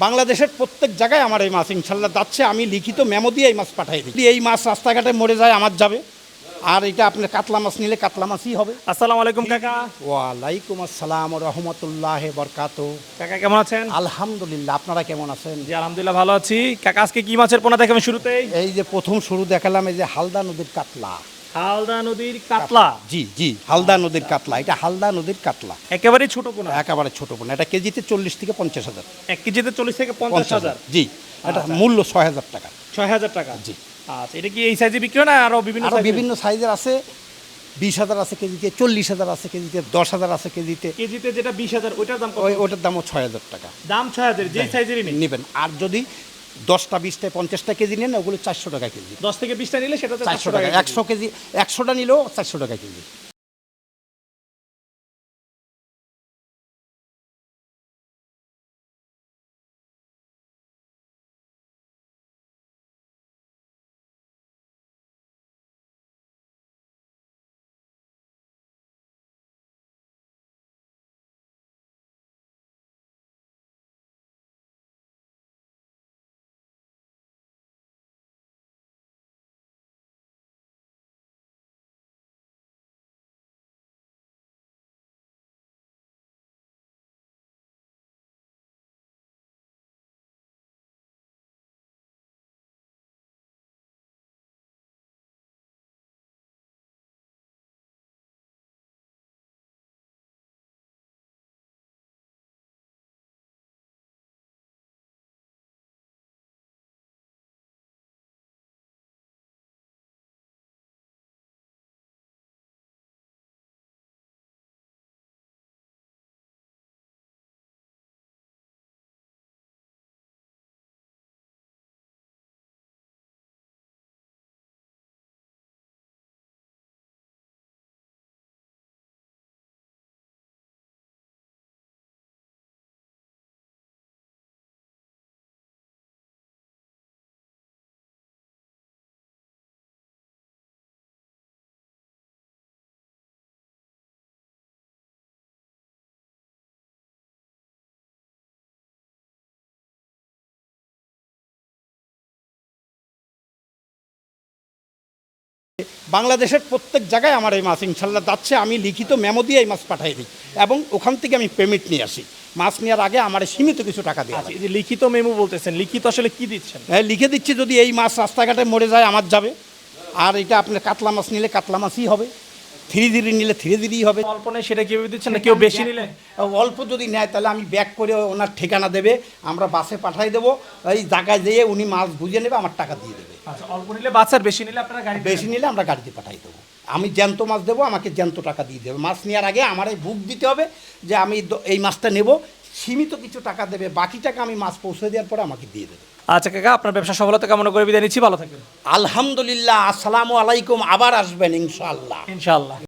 বাংলাদেশের প্রত্যেক জায়গায় আমার এই মাছ ইনশাল্লাহ যাচ্ছে। আমি লিখিত মেমো দিয়ে এই মাছ পাঠাই দিই। এই মাছ রাস্তাঘাটে মরে যায় আমার যাবে, আর এটা আপনার কাতলা মাছ নিলে কাতলা মাছই হবে। আসসালামু আলাইকুম কাকা। ওয়ালাইকুম আসসালাম রহমতুল্লাহ বরকাত। কাকা কেমন আছেন? আলহামদুলিল্লাহ, আপনারা কেমন আছেন? জি আলহামদুলিল্লাহ ভালো আছি। কাকা আজকে কি মাছের পোনা দেখাবেন শুরুতেই? এই যে প্রথম শুরু দেখালাম এই যে হালদা নদীর কাতলা। হালদা নদীর কাতলা? জি জি, হালদা নদীর কাতলা। এটা হালদা নদীর কাতলা, একেবারে ছোট পোনা? একেবারে ছোট পোনা। এটা কেজিতে 40 থেকে 50,000। 1 কেজিতে 40 থেকে 50,000? জি, এটা মূল্য 6,000 টাকা। 6,000 টাকা? জি। আচ্ছা, এটা কি এই সাইজে বিক্রি হয় না আরো বিভিন্ন আরো সাইজে? বিভিন্ন সাইজের আছে। 20,000 আছে কেজিতে, 40,000 আছে কেজিতে, 10,000 আছে কেজিতে। কেজিতে যেটা 20,000 ওটার দাম কত? ওটার দামও 6,000 টাকা। দাম 6,000 যেই সাইজেরই নেই? নেবেন। আর যদি 10টা 20টা 50টা কেজি নেন ওগুলো 400 টাকা কেজি। 10 থেকে 20টা নিলে সেটা 400 টাকা। 100 কেজি 100টা নিলেও 400 টাকা কেজি। বাংলাদেশের প্রত্যেক জায়গায় আমার এই মাছ ইনশাল্লাহ যাচ্ছে। আমি লিখিত মেমো দিয়ে এই মাছ পাঠাই দিই এবং ওখান থেকে আমি পেমেন্ট নিয়ে আসি। মাছ নেওয়ার আগে আমার সীমিত কিছু টাকা দিয়ে আচ্ছা, এই যে লিখিত মেমো বলতেছেন, লিখিত আসলে কি দিচ্ছেন? লিখে দিচ্ছি যদি এই মাছ রাস্তাঘাটে মরে যায় আমার যাবে, আর এটা আপনার কাতলা মাছ নিলে কাতলা মাছই হবে, ধীরে ধীরে নিলে ধীরে ধীরেই হবে। অল্প নেই সেটা কিভাবে দিচ্ছেন? না কেউ বেশি নিলে? অল্প যদি নেয় তাহলে আমি ব্যাক করে ওনার ঠিকানা দেবে, আমরা বাসে পাঠাই দেবো। এই জায়গায় যেয়ে উনি মাছ বুঝে নেবে, আমার টাকা দিয়ে দেবে। আচ্ছা, অল্প নিলে বাচ্চার, বেশি নিলে আপনারা গাড়ি? বেশি নিলে আমরা গাড়িতে পাঠাই দেবো। আমি জ্যান্ত মাছ দেবো, আমাকে জ্যান্ত টাকা দিয়ে দেবে। মাছ নেওয়ার আগে আমার এই বুক দিতে হবে যে আমি এই মাছটা নেব, সীমিত কিছু টাকা দেবে, বাকি টাকা আমি মাছ পৌঁছে দেওয়ার পরে আমাকে দিয়ে দেবে। আচ্ছা কাকা, আপনার ব্যবসা সফলতা কামনা করে বিদায় নিচ্ছি, ভালো থাকবেন। আলহামদুলিল্লাহ, আসসালামু আলাইকুম। আবার আসবেন ইনশাআল্লাহ। ইনশাআল্লাহ।